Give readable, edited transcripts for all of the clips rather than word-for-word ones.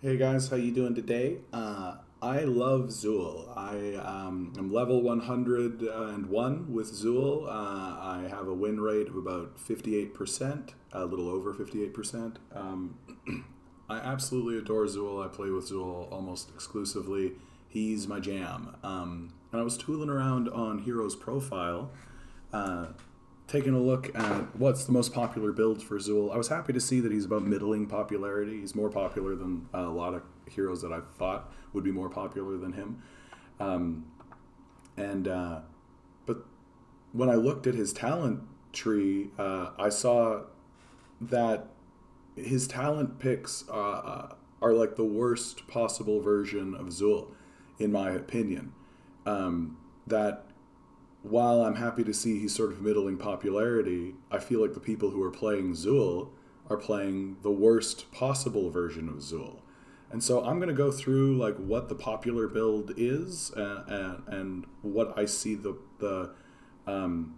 Hey guys, how you doing today? I love Zool. I'm level 101 with Zool. I have a win rate of about 58%, a little over 58%. I absolutely adore Zool. I play with Zool almost exclusively. He's my jam. And I was tooling around on Hero's profile, uh, taking a look at what's the most popular build for Zool. I was happy to see that he's about middling popularity. He's more popular than a lot of heroes that I thought would be more popular than him. Um, and But when I looked at his talent tree, I saw that his talent picks are like the worst possible version of Zool, in my opinion. That while I'm happy to see he's sort of middling popularity, I feel like the people who are playing Zool are playing the worst possible version of Zool. And so I'm going to go through like what the popular build is and what I see um,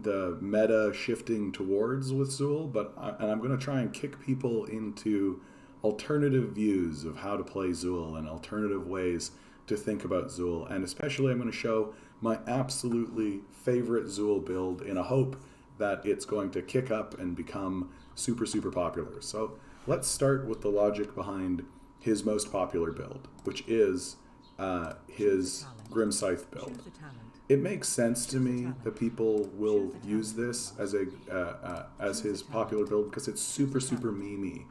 the meta shifting towards with Zool. And I'm going to try and kick people into alternative views of how to play Zool and alternative ways to think about Zool. And especially I'm going to show my absolutely favorite Zool build in a hope that it's going to kick up and become super, super popular. So let's start with the logic behind his most popular build, which is his Grim Scythe build. It makes sense to me that people will use this as his popular build because it's super, super memey.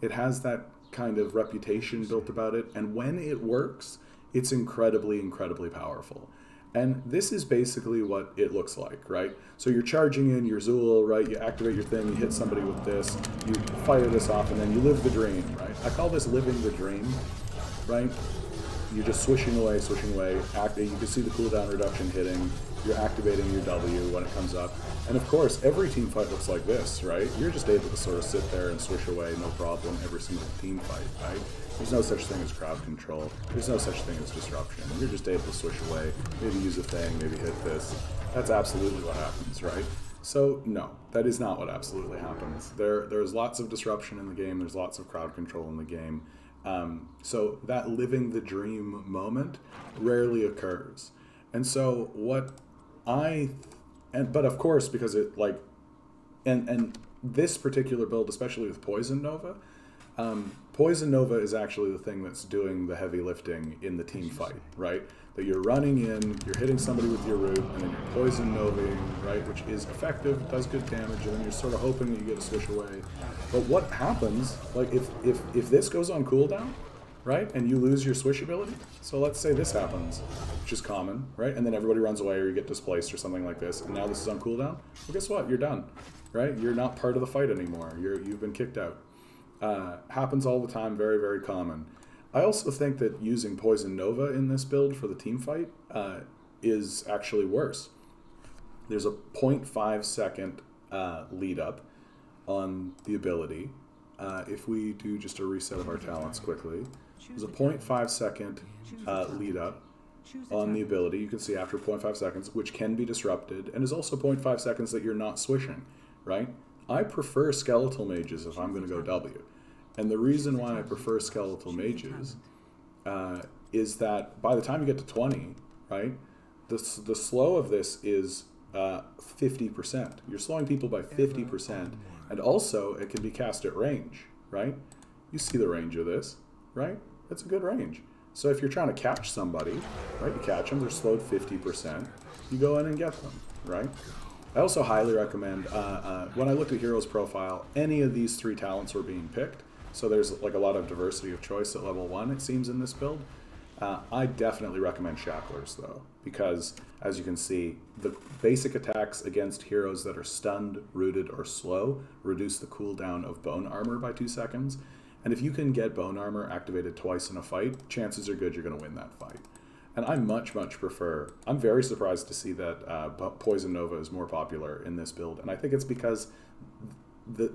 It has that kind of reputation built about it, and when it works, it's incredibly, incredibly powerful. And this is basically what it looks like, right? So you're charging in your Zool, right? You activate your thing, you hit somebody with this, you fire this off, and then you live the dream, right? I call this living the dream, right? You're just swishing away, swishing away. You can see the cooldown reduction hitting. You're activating your W when it comes up. And of course, every team fight looks like this, right? You're just able to sort of sit there and swish away, no problem, every single team fight, right? There's no such thing as crowd control. There's no such thing as disruption. You're just able to swish away, maybe use a thing, maybe hit this. That's absolutely what happens, right? So no, that is not what absolutely happens. There's lots of disruption in the game. There's lots of crowd control in the game. So that living the dream moment rarely occurs. And so but of course, because it like, and this particular build, especially with Poison Nova, Poison Nova is actually the thing that's doing the heavy lifting in the team fight, right? That you're running in, you're hitting somebody with your root, and then you're Poison Novaing, right? Which is effective, does good damage, and then you're sort of hoping that you get a switch away. But what happens, like if this goes on cooldown, right, and you lose your swish ability, so let's say this happens, which is common, right, and then everybody runs away or you get displaced or something like this, and now this is on cooldown, well guess what, you're done, right? You're not part of the fight anymore. You've been kicked out. Happens all the time, very, very common. I also think that using Poison Nova in this build for the team fight is actually worse. There's a 0.5 second lead up on the ability. If we do just a reset of our talents quickly, there's a 0.5 second lead up on the ability. You can see after 0.5 seconds, which can be disrupted, and is also 0.5 seconds that you're not swishing, right? I prefer skeletal mages if I'm going to go W. And the reason why I prefer skeletal mages is that by the time you get to 20, right, the slow of this is 50%. You're slowing people by 50%. And also, it can be cast at range, right? You see the range of this, right? That's a good range. So if you're trying to catch somebody, right, you catch them, they're slowed 50%, you go in and get them, right? I also highly recommend, when I looked at Hero's profile, any of these three talents were being picked. So there's like a lot of diversity of choice at level 1, it seems, in this build. I definitely recommend Shacklers, though, because, as you can see, the basic attacks against heroes that are stunned, rooted, or slow reduce the cooldown of Bone Armor by 2 seconds. And if you can get Bone Armor activated twice in a fight, chances are good you're going to win that fight. And I much, much prefer... I'm very surprised to see that Poison Nova is more popular in this build, and I think it's because the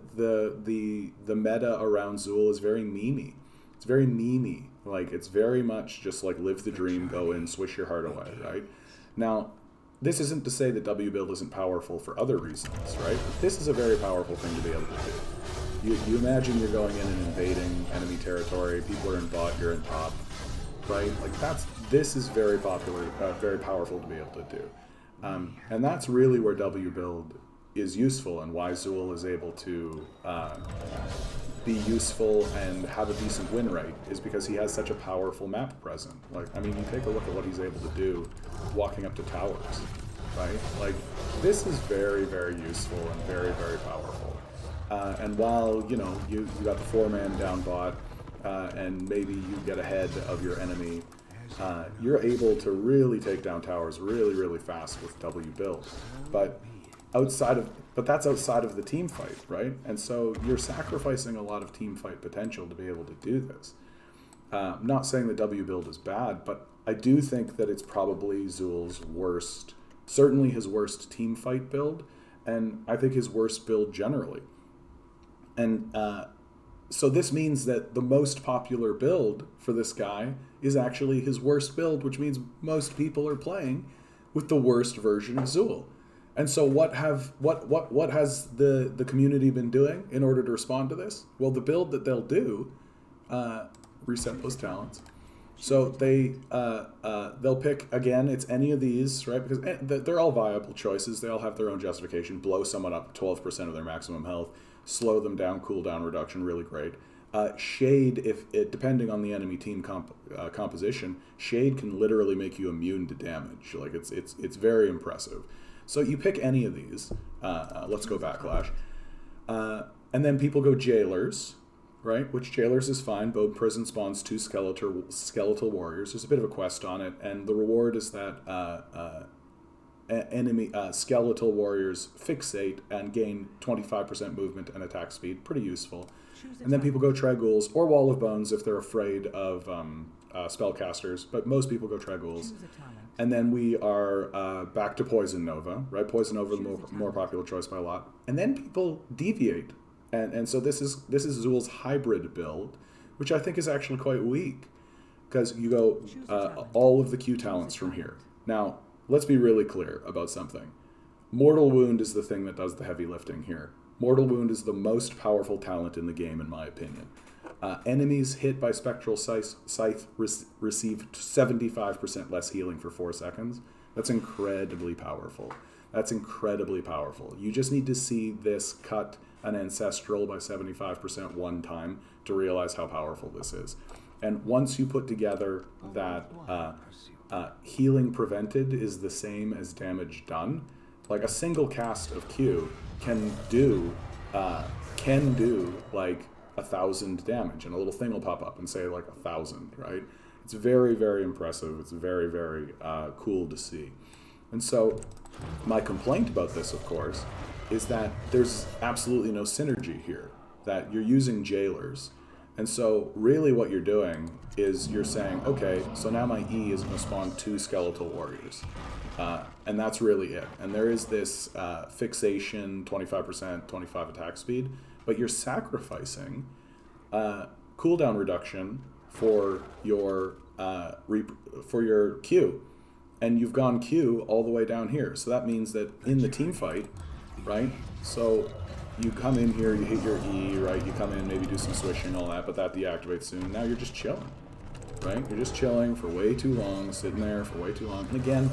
meta around Zool is very memey. It's very memey. Like, it's very much just like live the dream, go in, swish your heart away, right? Now, this isn't to say that W build isn't powerful for other reasons, right? This is a very powerful thing to be able to do. You imagine you're going in and invading enemy territory. People are in bot, you're in top, right? Like this is very popular, very powerful to be able to do, and that's really where W build is useful, and why Zool is able to be useful and have a decent win rate is because he has such a powerful map present. Like, I mean, you take a look at what he's able to do walking up to towers, right? Like, this is very, very useful and very, very powerful. And while, you know, you got the 4-man down bot, and maybe you get ahead of your enemy, you're able to really take down towers really, really fast with W build. But that's outside of the team fight, right? And so you're sacrificing a lot of team fight potential to be able to do this. I'm not saying the W build is bad, but I do think that it's probably Zool's worst, certainly his worst team fight build, and I think his worst build generally. And so this means that the most popular build for this guy is actually his worst build, which means most people are playing with the worst version of Zool. And so what has the community been doing in order to respond to this? Well, the build that they'll do, reset those talents. So they'll pick, again, it's any of these, right? Because they're all viable choices. They all have their own justification. Blow someone up 12% of their maximum health, slow them down, cooldown reduction, really great. Shade, depending on the enemy team composition, Shade can literally make you immune to damage. Like it's very impressive. So you pick any of these. Let's go Backlash. And then people go Jailers, right? Which Jailers is fine. Bode Prison spawns 2 skeletal warriors. There's a bit of a quest on it, and the reward is that enemy skeletal warriors fixate and gain 25% movement and attack speed. Pretty useful. And then people go Tragghouls or Wall of Bones if they're afraid of spellcasters, but most people go Tragghouls. And then we are back to Poison Nova, right? Poison Nova, the more popular choice by a lot. And then people deviate, and so this is Zool's hybrid build, which I think is actually quite weak, because you go all of the Q talents from here. Now, let's be really clear about something. Mortal Wound is the thing that does the heavy lifting here. Mortal Wound is the most powerful talent in the game, in my opinion. Enemies hit by Spectral Scythe receive 75% less healing for 4 seconds. That's incredibly powerful. That's incredibly powerful. You just need to see this cut an Ancestral by 75% one time to realize how powerful this is. And once you put together that healing prevented is the same as damage done, like a single cast of Q can do like 1,000 damage, and a little thing will pop up and say like 1,000, right? It's very, very impressive. It's very, very cool to see. And so my complaint about this, of course, is that there's absolutely no synergy here, that you're using Jailers. And so really what you're doing is you're saying, okay, so now my E is going to spawn 2 skeletal warriors. And that's really it. And there is this fixation, 25%, 25 attack speed, but you're sacrificing cooldown reduction for your Q, and you've gone Q all the way down here. So that means that in the team fight, right? So you come in here, you hit your E, right? You come in, maybe do some swishing, all that, but that deactivates soon. Now you're just chilling, right? You're just chilling for way too long, sitting there for way too long. And again,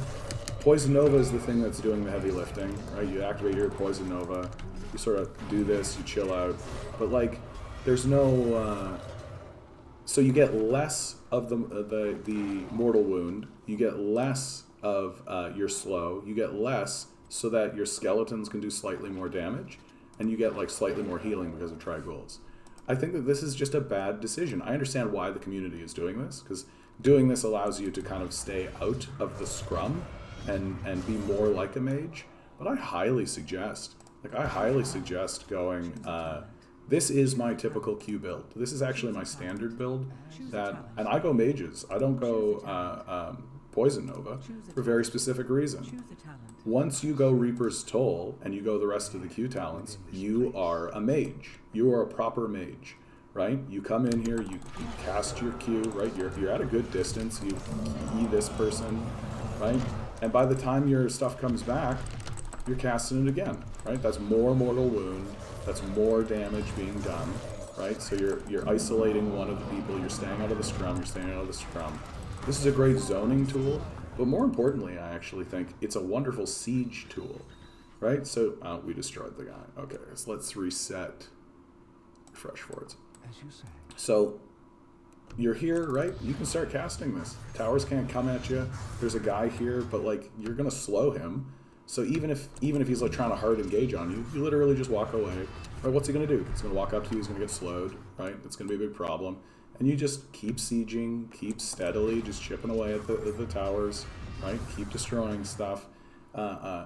Poison Nova is the thing that's doing the heavy lifting, right? You activate your Poison Nova, you sort of do this, you chill out, but like, there's no. So you get less of the Mortal Wound, you get less of your slow, you get less so that your skeletons can do slightly more damage, and you get like slightly more healing because of Tragghouls. I think that this is just a bad decision. I understand why the community is doing this, because doing this allows you to kind of stay out of the scrum and be more like a mage. But I highly suggest going, this is my typical Q build. This is actually my standard build, and I go mages. I don't go Poison Nova for a very specific reason. Once you go Reaper's Toll and you go the rest of the Q talents, you are a mage. You are a proper mage, right? You come in here, you cast your Q, right? You're at a good distance. You E this person, right? And by the time your stuff comes back, you're casting it again, right? That's more mortal wound. That's more damage being done, right? So you're isolating one of the people. You're staying out of the scrum. You're staying out of the scrum. This is a great zoning tool, but more importantly, I actually think it's a wonderful siege tool, right? So we destroyed the guy. Okay, so let's reset. Refresh forwards. As you say. So you're here, right? You can start casting this. Towers can't come at you. There's a guy here, but like you're gonna slow him. So even if he's like trying to hard engage on you, you literally just walk away. Right? What's he gonna do? He's gonna walk up to you. He's gonna get slowed. Right? It's gonna be a big problem. And you just keep sieging, keep steadily, just chipping away at the towers. Right? Keep destroying stuff.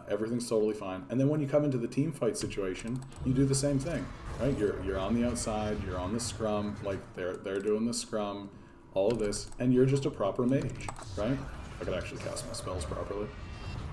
Everything's totally fine. And then when you come into the team fight situation, you do the same thing. Right? You're on the outside. You're on the scrum. Like they're doing the scrum. All of this, and you're just a proper mage. Right? I could actually cast my spells properly.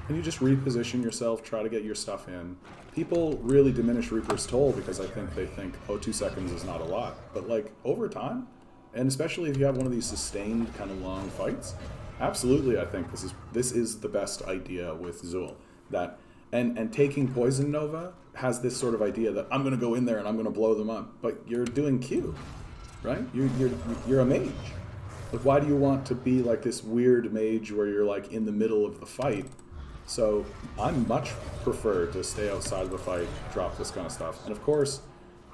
And you just reposition yourself, try to get your stuff in. People really diminish Reaper's Toll because I think they think, oh, 2 seconds is not a lot. But like over time, and especially if you have one of these sustained kind of long fights, absolutely I think this is the best idea with Zul. That and taking Poison Nova has this sort of idea that I'm gonna go in there and I'm gonna blow them up. But you're doing Q, right? You're a mage. Like why do you want to be like this weird mage where you're like in the middle of the fight? So I much prefer to stay outside of the fight, drop this kind of stuff. And of course,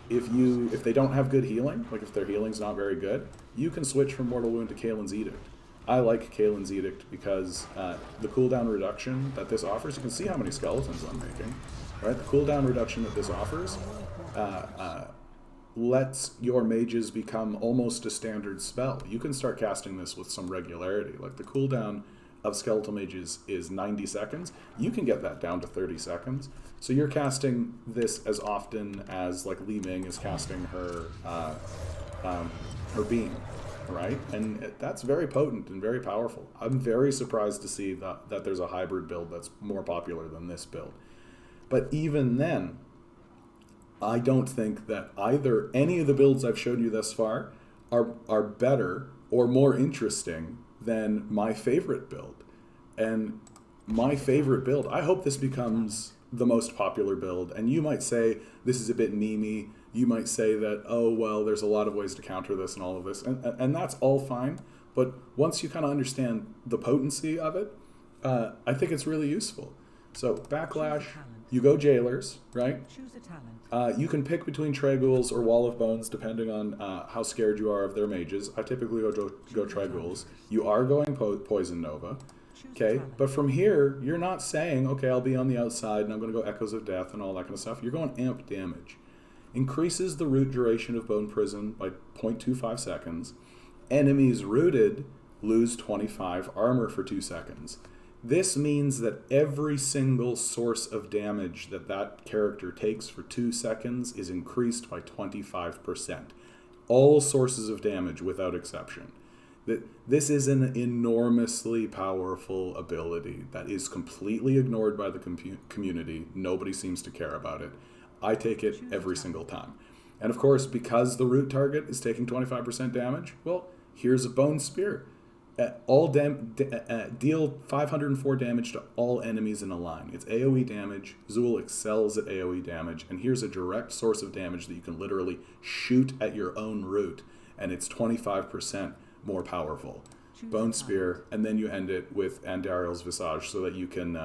if they don't have good healing, like if their healing's not very good, you can switch from Mortal Wound to Kaelin's Edict. I like Kaelin's Edict because the cooldown reduction that this offers, you can see how many skeletons I'm making, right? The cooldown reduction that this offers lets your mages become almost a standard spell. You can start casting this with some regularity. Like the cooldown of skeletal mages is 90 seconds. You can get that down to 30 seconds. So you're casting this as often as like Li Ming is casting her beam, right? And that's very potent and very powerful. I'm very surprised to see that there's a hybrid build that's more popular than this build. But even then, I don't think that either any of the builds I've shown you thus far are better or more interesting than my favorite build. And my favorite build, I hope this becomes the most popular build. And you might say this is a bit memey. You might say that, oh, well, there's a lot of ways to counter this and all of this. And that's all fine. But once you kind of understand the potency of it, I think it's really useful. So Backlash, you go Jailers, right? Choose a talent. You can pick between Traghouls or Wall of Bones depending on how scared you are of their mages. I typically go Traghouls. You are going Poison Nova. Okay, but from here, you're not saying, okay, I'll be on the outside and I'm going to go Echoes of Death and all that kind of stuff. You're going Amp Damage. Increases the root duration of Bone Prison by 0.25 seconds. Enemies rooted lose 25 armor for 2 seconds. This means that every single source of damage that character takes for 2 seconds is increased by 25%. All sources of damage without exception. This is an enormously powerful ability that is completely ignored by the community. Nobody seems to care about it. I take it every single time. And of course, because the root target is taking 25% damage, well, here's a Bone Spear. Deal 504 damage to all enemies in a line. It's AoE damage. Zul excels at AoE damage. And here's a direct source of damage that you can literally shoot at your own root. And it's 25% more powerful. Bone Spear, and then you end it with Andariel's Visage so that you can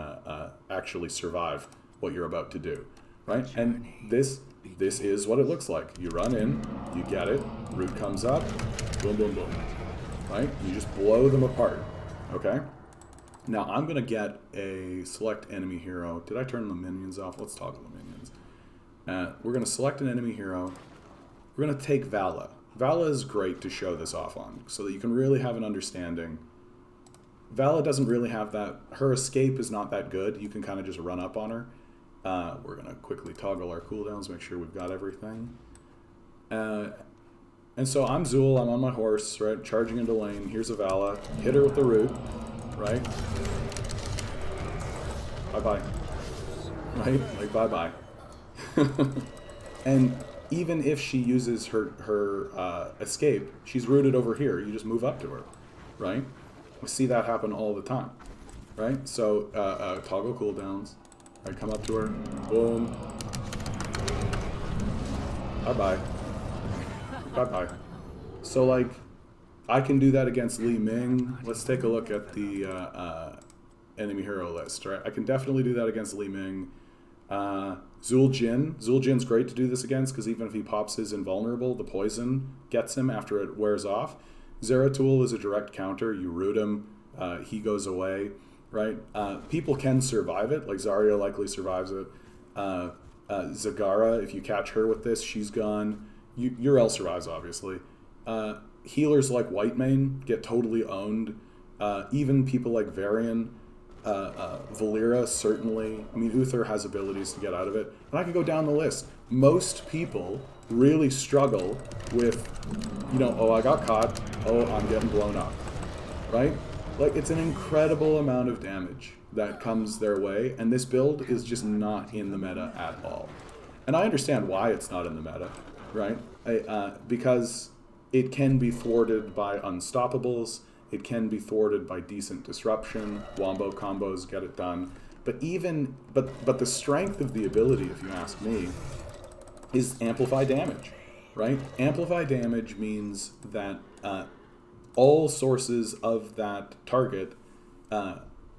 actually survive what you're about to do. Right? And this is what it looks like. You run in, you get it, root comes up, boom, boom, boom. Right? You just blow them apart. Okay? Now I'm going to get a select enemy hero. Did I turn the minions off? Let's toggle the minions. We're going to select an enemy hero. We're going to take Vala. Vala is great to show this off on so that you can really have an understanding. Vala doesn't really have that. Her escape is not that good. You can kind of just run up on her. We're going to quickly toggle our cooldowns, make sure we've got everything. And so I'm Zul, I'm on my horse, right, charging into lane. Here's a Vala. Hit her with the root, right? Bye-bye. Right? Like, bye-bye. And even if she uses her escape, she's rooted over here. You just move up to her, right? We see that happen all the time, right? So toggle cooldowns. I come up to her, boom. Bye-bye. Bye-bye. So, like, I can do that against Li Ming. Let's take a look at the enemy hero list, right? I can definitely do that against Li Ming. Zul Jin. Zul Jin's great to do this against because even if he pops his invulnerable, the poison gets him after it wears off. Zeratul is a direct counter. You root him, he goes away, right? People can survive it, like Zarya likely survives it. Zagara, if you catch her with this, she's gone. Uriel survives, obviously. Healers like Whitemane get totally owned. Even people like Varian, Valera, certainly. I mean, Uther has abilities to get out of it. And I could go down the list. Most people really struggle with, you know, oh, I got caught. Oh, I'm getting blown up. Right? Like, it's an incredible amount of damage that comes their way. And this build is just not in the meta at all. And I understand why it's not in the meta, right? Because it can be thwarted by unstoppables. It can be thwarted by decent disruption. Wombo combos get it done. But the strength of the ability, if you ask me, is amplify damage, right? Amplify damage means that all sources of that target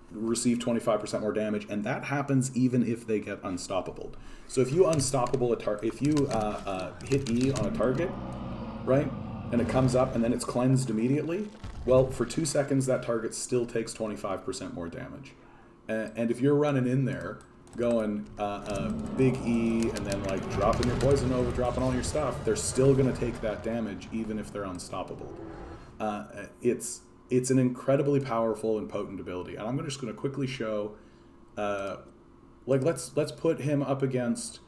receive 25% more damage, and that happens even if they get unstoppable. So if you unstoppable if you hit E on a target, right, and it comes up and then it's cleansed immediately, well, for 2 seconds that target still takes 25% more damage. And if you're running in there going big E and then like dropping your poison over, dropping all your stuff, they're still going to take that damage even if they're unstoppable. It's an incredibly powerful and potent ability, and I'm just going to quickly show. Let's put him up against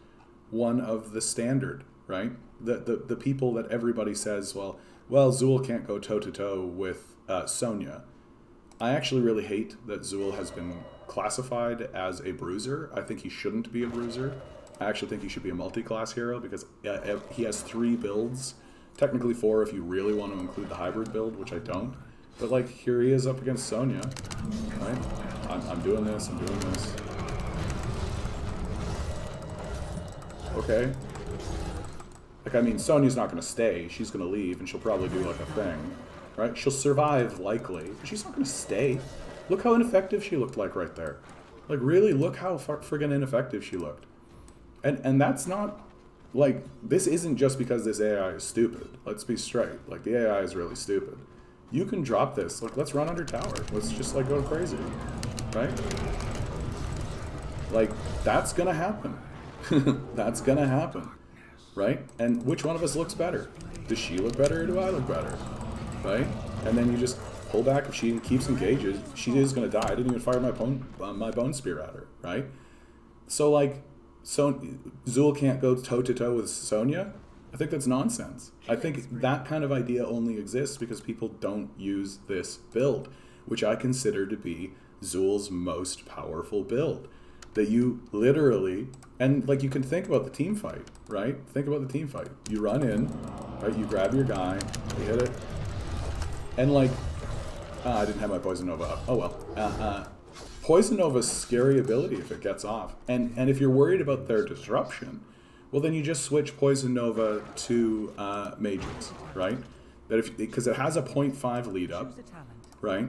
one of the standard, right? The people that everybody says, well, Zul can't go toe to toe with Sonya. I actually really hate that Zul has been classified as a bruiser. I think he shouldn't be a bruiser. I actually think he should be a multi-class hero because he has 3 builds. Technically 4 if you really want to include the hybrid build, which I don't. But like, here he is up against Sonya, right? I'm doing this, I'm doing this. Okay. Like, I mean, Sonya's not going to stay. She's going to leave, and she'll probably do like a thing, right? She'll survive, likely, but she's not going to stay. Look how ineffective she looked like right there. Like, really, look how friggin' ineffective she looked. And that's not, like, this isn't just because this AI is stupid. Let's be straight. Like, the AI is really stupid. You can drop this. Like, let's run under tower. Let's just, like, go crazy, right? Like, that's gonna happen. That's gonna happen, right? And which one of us looks better? Does she look better or do I look better, right? And then you just pull back. If she keeps engages, she is gonna die. I didn't even fire my bone spear at her, right? So, like, Zul can't go toe to toe with Sonya. I think that's nonsense. I think that kind of idea only exists because people don't use this build, which I consider to be Zul's most powerful build. That you literally, and like, you can think about the team fight, right? Think about the team fight. You run in, right? You grab your guy, you hit it, and like, I didn't have my Poison Nova up. Oh well. Poison Nova's scary ability if it gets off, and if you're worried about their disruption, well, then you just switch Poison Nova to mages, right? Because it has a 0.5 lead up, right?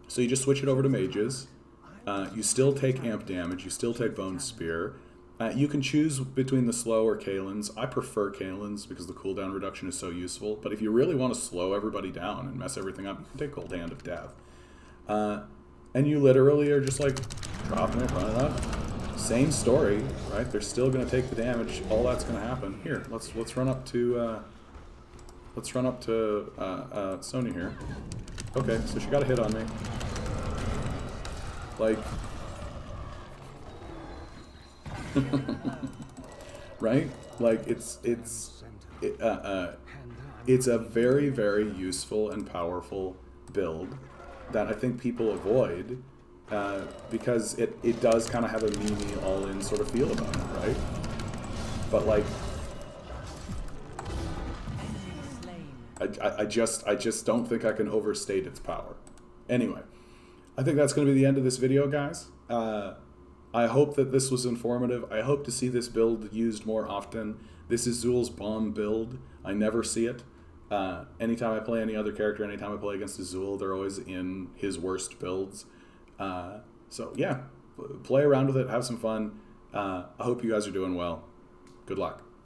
So you just switch it over to mages. You still take amp damage. You still take Bone Spear. You can choose between the slow or Kalins. I prefer Kalins because the cooldown reduction is so useful. But if you really want to slow everybody down and mess everything up, you can take Cold Hand of Death. And you literally are just like dropping it, running up. Same story, right? They're still going to take the damage. All that's going to happen. Here, let's run up to Sonya here. Okay, so she got a hit on me. Like, right? Like, it's a very, very useful and powerful build that I think people avoid. Because it does kind of have a meme-y all-in sort of feel about it, right? But like, I just don't think I can overstate its power. Anyway, I think that's going to be the end of this video, guys. I hope that this was informative. I hope to see this build used more often. This is Zool's bomb build. I never see it. Anytime I play any other character, anytime I play against a Zool, they're always in his worst builds. So yeah, play around with it, have some fun. I hope you guys are doing well. Good luck.